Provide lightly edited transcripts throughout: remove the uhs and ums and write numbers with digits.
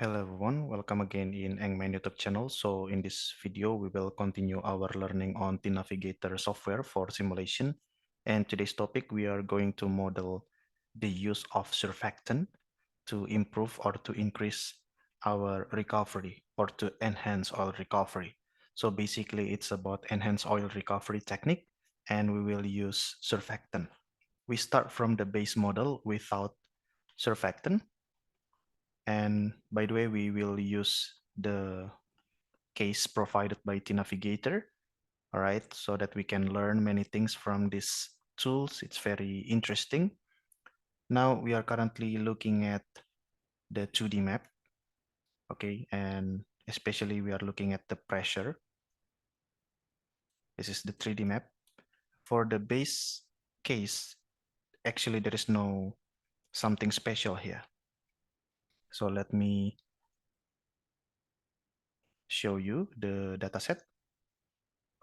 Hello everyone, welcome again in Eng-Man YouTube channel. So in this video, we will continue our learning on tNavigator software for simulation. And today's topic, we are going to model the use of surfactant to improve or to increase our recovery or to enhance oil recovery. So basically it's about enhanced oil recovery technique, and we will use surfactant. We start from the base model without surfactant. And by the way, we will use the case provided by tNavigator, all right, so that we can learn many things from these tools. It's very interesting. Now we are currently looking at the 2D map, okay, and especially we are looking at the pressure. This is the 3D map. For the base case, actually there is no something special here. So let me show you the dataset.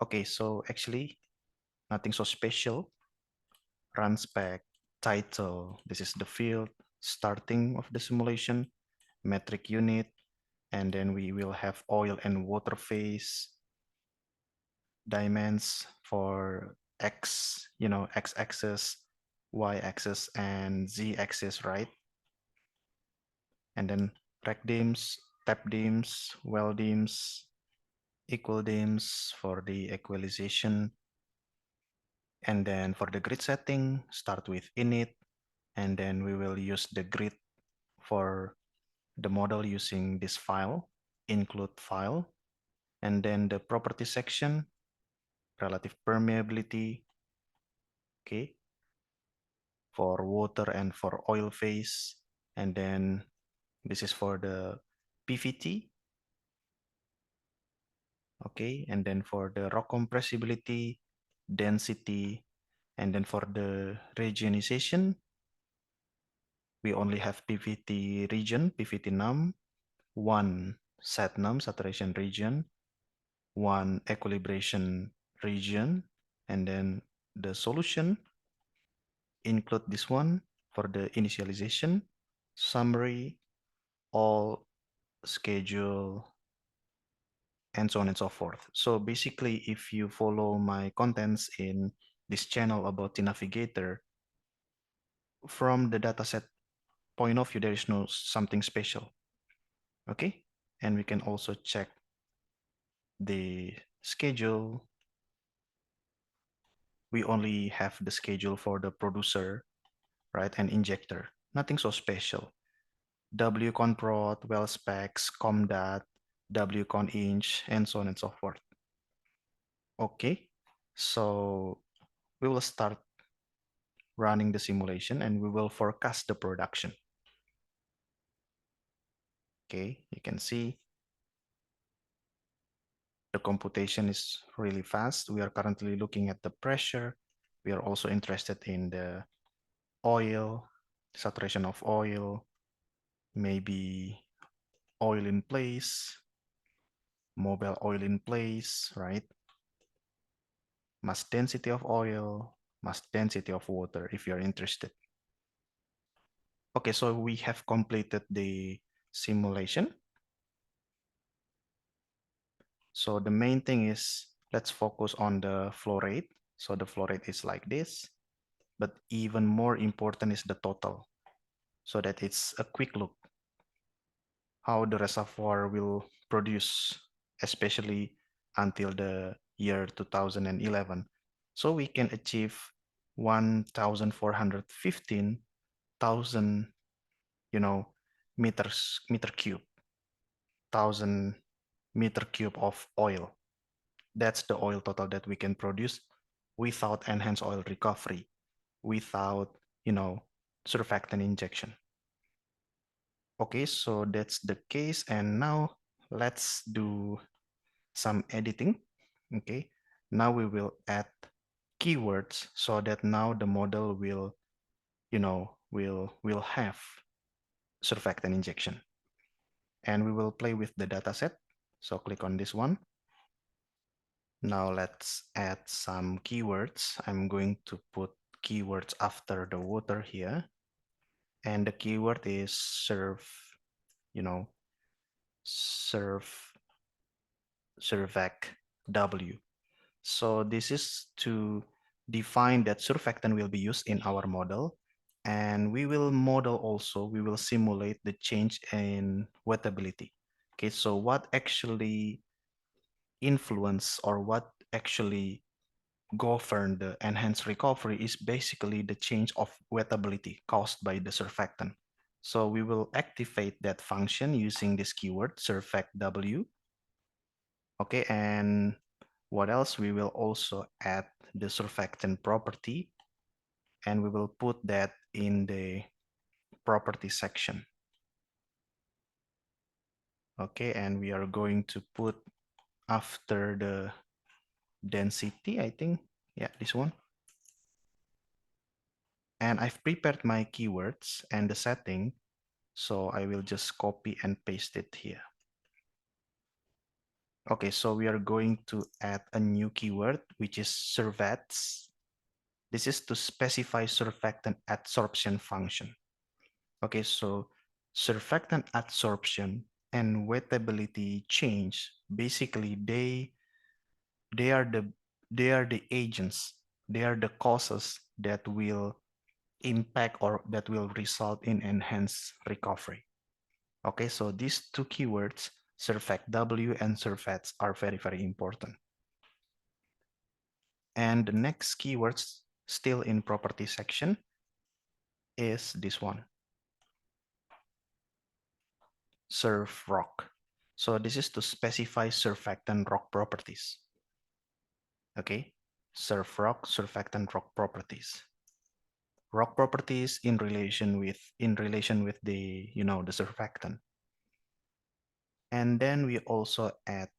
Okay, so actually nothing so special. Run spec, title, this is the field, starting of the simulation, metric unit, and then we will have oil and water phase, dimensions for X, X-axis, Y-axis, and Z-axis, right? And then rec dims, tap dims, well dims, equal dims for the equalization. And then for the grid setting, start with init, and then we will use the grid for the model using this file, include file, and then the property section, relative permeability, okay, for water and for oil phase, and then this is for the PVT, okay, and then for the rock compressibility, density, and then for the regionization, we only have PVT region, PVT num, one sat num, saturation region, one equilibration region, and then the solution include this one for the initialization, summary, all, schedule, and so on and so forth. So basically, if you follow my contents in this channel about tNavigator, from the dataset point of view, there is no something special, okay? And we can also check the schedule. We only have the schedule for the producer, right, and injector. Nothing so special. WConprod, well specs, comdat, WConinch, and so on and so forth. Okay, so we will start running the simulation and we will forecast the production. Okay, you can see the computation is really fast. We are currently looking at the pressure. We are also interested in the oil, saturation of oil, maybe oil in place, mobile oil in place, right? Mass density of oil, mass density of water, if you're interested. Okay, so we have completed the simulation. So the main thing is, let's focus on the flow rate. So the flow rate is like this, but even more important is the total, so that it's a quick look how the reservoir will produce, especially until the year 2011. So we can achieve 1,415,000, meter cube, 1,000 meter cube of oil. That's the oil total that we can produce without enhanced oil recovery, without, surfactant injection. Okay, so that's the case. And now let's do some editing. Okay, now we will add keywords so that now the model will, will have surfactant injection. And we will play with the dataset. So click on this one. Now let's add some keywords. I'm going to put keywords after the water here. And the keyword is surf, surfac W. So this is to define that surfactant will be used in our model. And we will model also, we will simulate the change in wettability. Okay, so what actually influence or what actually govern the enhanced recovery is basically the change of wettability caused by the surfactant. So we will activate that function using this keyword surfac W. Okay, and what else? We will also add the surfactant property, and we will put that in the property section. Okay, and we are going to put after the density, I think. Yeah, this one. And I've prepared my keywords and the setting, so I will just copy and paste it here. Okay, so we are going to add a new keyword, which is surfats. This is to specify surfactant adsorption function. Okay, so surfactant adsorption and wettability change, basically they are the they are the agents, they are the causes that will impact or that will result in enhanced recovery. Okay, so these two keywords, surfac W and surfats, are very, very important. And the next keywords still in property section is this one, surf rock. So this is to specify surfactant rock properties. Okay, surfactant rock properties. Rock properties in relation with the the surfactant. And then we also add,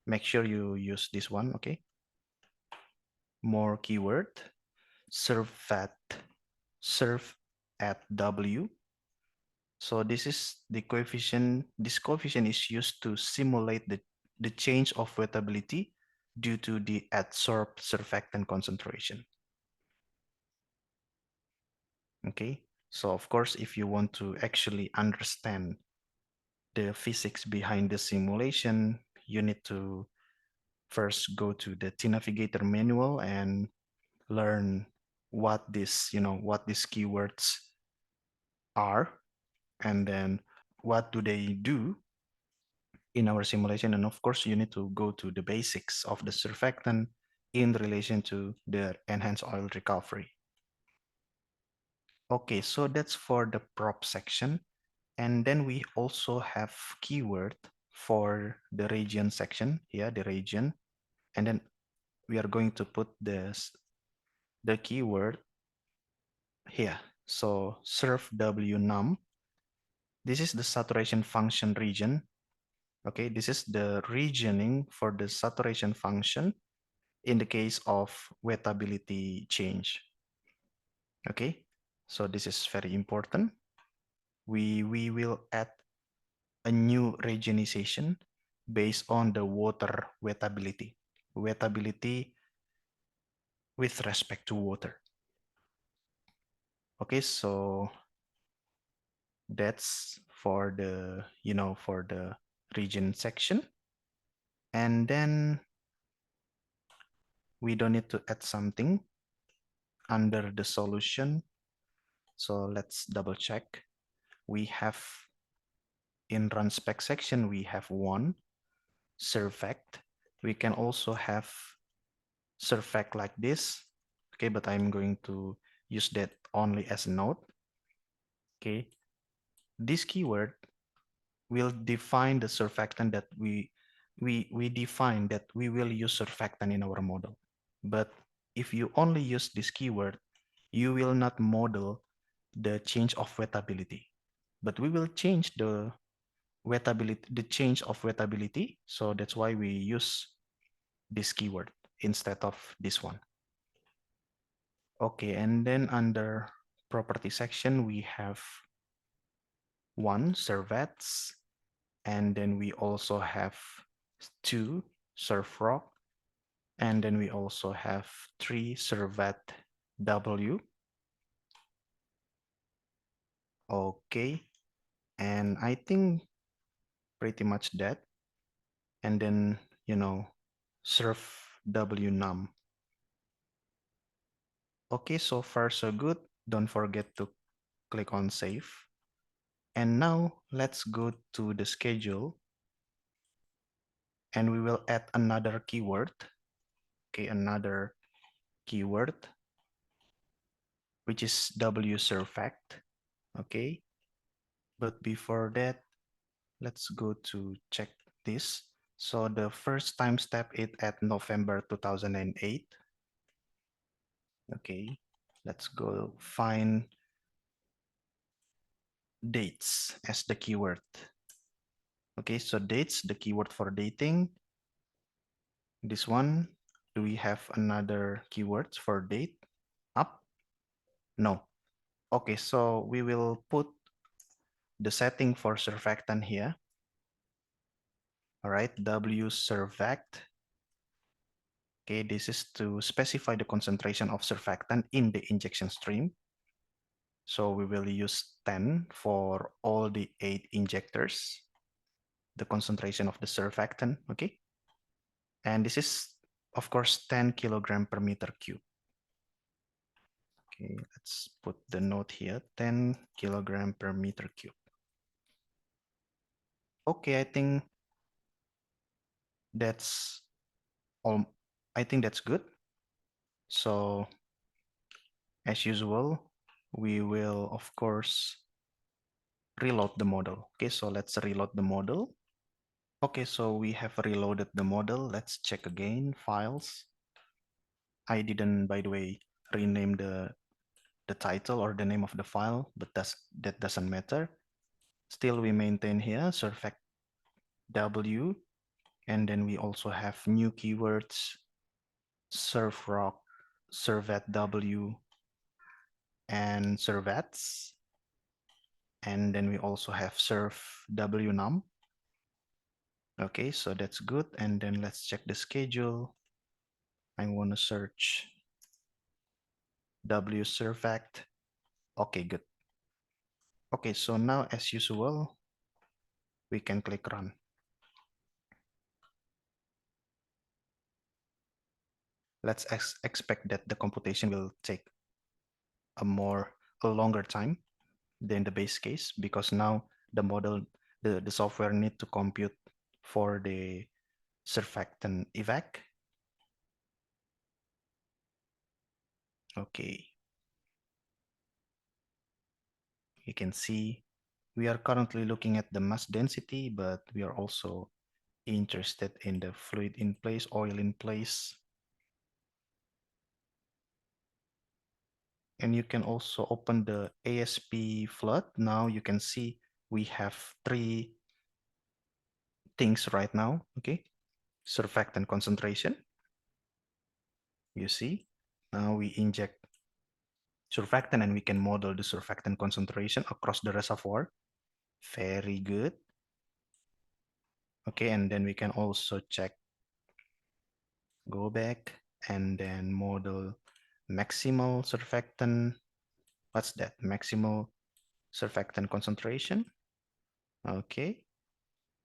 make sure you use this one, okay? More keyword, surf at W. So this is the coefficient, this coefficient is used to simulate the change of wettability due to the adsorbed surfactant concentration. Okay, so of course, if you want to actually understand the physics behind the simulation, you need to first go to the tNavigator manual and learn what what these keywords are, and then what do they do in our simulation. And of course, you need to go to the basics of the surfactant in relation to the enhanced oil recovery. Okay, so that's for the prop section. And then we also have keyword for the region section here, the region. And then we are going to put the keyword here. So surf W num. This is the saturation function region. Okay, this is the regioning for the saturation function in the case of wettability change. Okay, so this is very important. We will add a new regionization based on the water wettability with respect to water. Okay, so that's for the for the region section. And then we don't need to add something under the solution. So let's double check. We have in run spec section, we have one surfact. We can also have surfact like this. Okay, but I'm going to use that only as a note. Okay, this keyword will define the surfactant that we define that we will use surfactant in our model. But if you only use this keyword, you will not model the change of wettability. But we will change the change of wettability. So that's why we use this keyword instead of this one. Okay, and then under property section, we have one surfats, and then we also have two surf rock, and then we also have three surfat W. Okay, And I think pretty much that. And then, surf wnum. Okay, so far so good. Don't forget to click on save. And now let's go to the schedule and we will add another keyword. Okay, another keyword, which is wsurfact. Okay, but before that, let's go to check this. So the first time step is at November 2008. Okay, let's go find dates as the keyword. Okay, so dates, the keyword for dating. This one, do we have another keywords for date? Up? No. Okay, so we will put the setting for surfactant here. All right, wsurfact. Okay, this is to specify the concentration of surfactant in the injection stream. So we will use 10 for all the 8 injectors, the concentration of the surfactant, okay? And this is, of course, 10 kilogram per meter cube. Okay, let's put the note here, 10 kilogram per meter cube. Okay, I think that's all. I think that's good. So as usual, we will, of course, reload the model. Okay, so let's reload the model. Okay, so we have reloaded the model. Let's check again, files. I didn't, by the way, rename the title or the name of the file, but that doesn't matter. Still, we maintain here surfact w, and then we also have new keywords, surfrock, survat w, and survats. And then we also have surf wnum. Okay, so that's good. And then let's check the schedule. I want to search wsurfact. Okay, good. Okay, so now as usual, we can click run. Let's expect that the computation will take a longer time than the base case, because now the model, the software need to compute for the surfactant evac. Okay. You can see we are currently looking at the mass density, but we are also interested in the fluid in place, oil in place. And you can also open the ASP flood. Now you can see we have 3 things right now, okay? Surfactant concentration, you see. Now we inject surfactant and we can model the surfactant concentration across the reservoir. Very good. Okay, and then we can also check, go back, and then model maximal surfactant. What's that? Maximal surfactant concentration. Okay,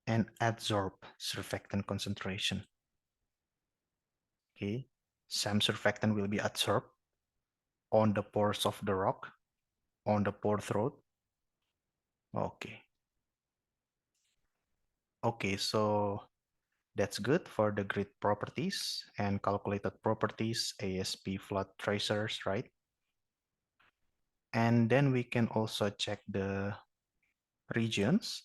and adsorb surfactant concentration. Okay, some surfactant will be adsorbed on the pores of the rock, on the pore throat. Okay. Okay, so that's good for the grid properties and calculated properties, ASP flood tracers, right? And then we can also check the regions.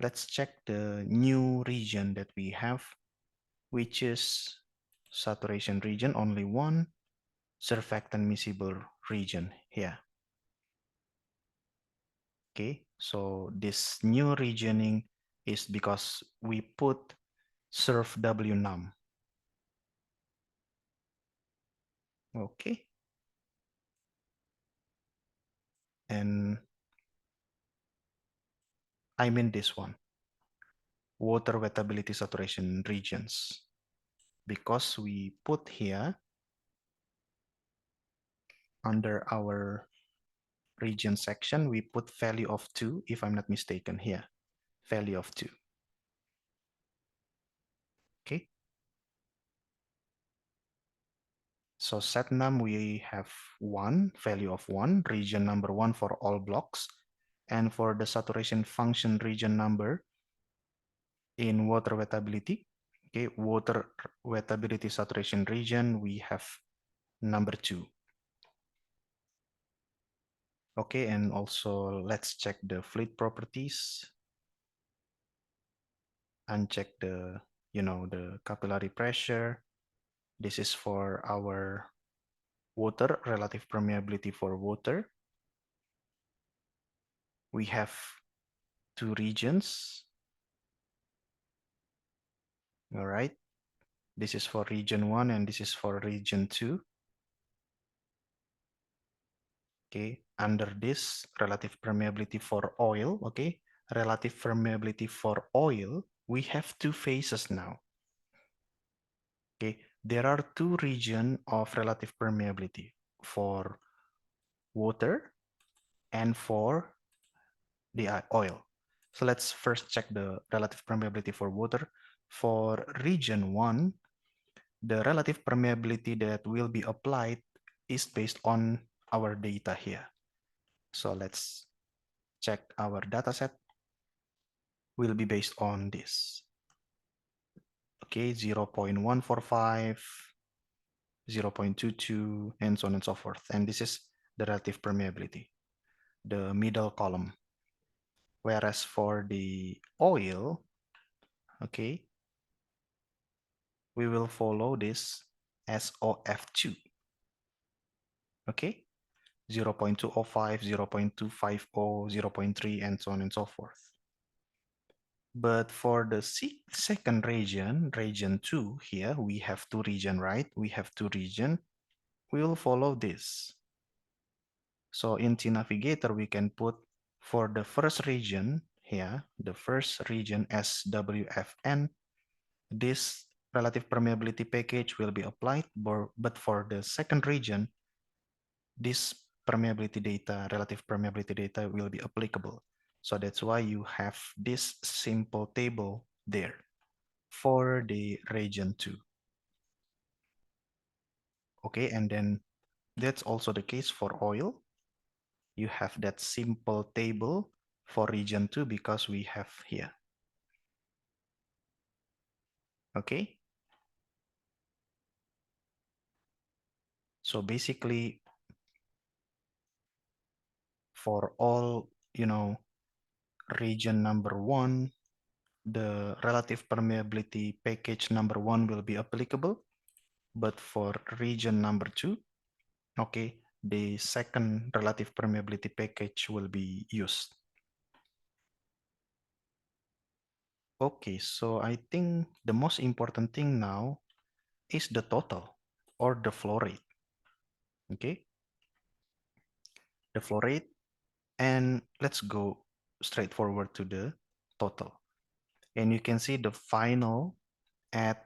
Let's check the new region that we have, which is saturation region, only one, surfactant miscible region here. Okay, so this new regioning is because we put surf wnum. Okay, and I mean this one, water wettability saturation regions, because we put here under our region section, we put value of 2, if I'm not mistaken here, value of 2. Okay. So set num, we have 1, value of 1, region number 1 for all blocks. And for the saturation function region number in water wettability, okay, water wettability saturation region, we have number 2. Okay, and also let's check the fluid properties. Uncheck the, the capillary pressure. This is for our water, relative permeability for water. We have 2 regions. All right. This is for region 1 and this is for region 2. Okay. Under this, relative permeability for oil. Okay. Relative permeability for oil, we have 2 phases now. Okay. There are 2 regions of relative permeability for water and for the oil. So let's first check the relative permeability for water. For region 1, the relative permeability that will be applied is based on our data here. So let's check our data set will be based on this. Okay, 0.145, 0.22, and so on and so forth. And this is the relative permeability, the middle column. Whereas for the oil, okay, we will follow this SOF2. Okay, 0.205, 0.250, 0.3, and so on and so forth. But for the second region, region 2, here we have 2 regions, right? We have 2 regions. We will follow this. So in tNavigator, we can put for the first region here, the first region SWFN, this relative permeability package will be applied, but for the second region, this permeability data, relative permeability data will be applicable. So that's why you have this simple table there for the region 2. Okay, and then that's also the case for oil. You have that simple table for region 2 because we have here. Okay. So basically for all, region number 1, the relative permeability package number 1 will be applicable. But for region number 2, okay, the second relative permeability package will be used. Okay, so I think the most important thing now is the total or the flow rate. Okay, the flow rate, and let's go straight forward to the total. And you can see the final at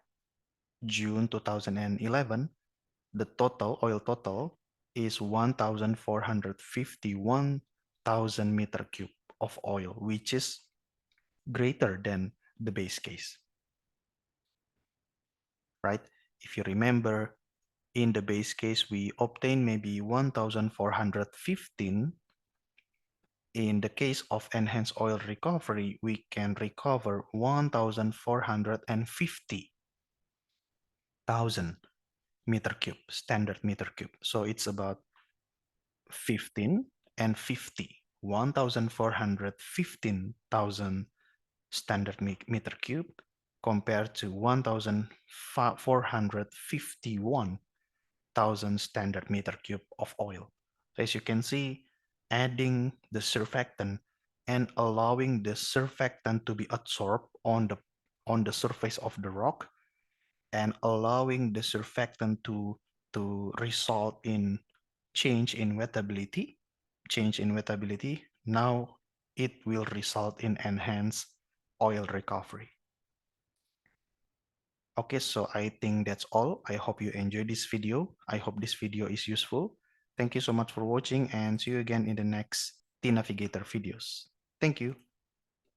June 2011, the total, oil total, is 1,451,000 meter cube of oil, which is greater than the base case, right? If you remember, in the base case, we obtain maybe 1,415. In the case of enhanced oil recovery, we can recover 1,450,000 meter cube, standard meter cube. So it's about 15 and 50, 1,415,000 standard meter cube compared to 1,451,000 standard meter cube of oil. So as you can see, adding the surfactant and allowing the surfactant to be absorbed on the surface of the rock and allowing the surfactant to result in change in wettability, now it will result in enhanced oil recovery. Okay, so I think that's all. I hope you enjoyed this video. I hope this video is useful. Thank you so much for watching and see you again in the next tNavigator videos. Thank you.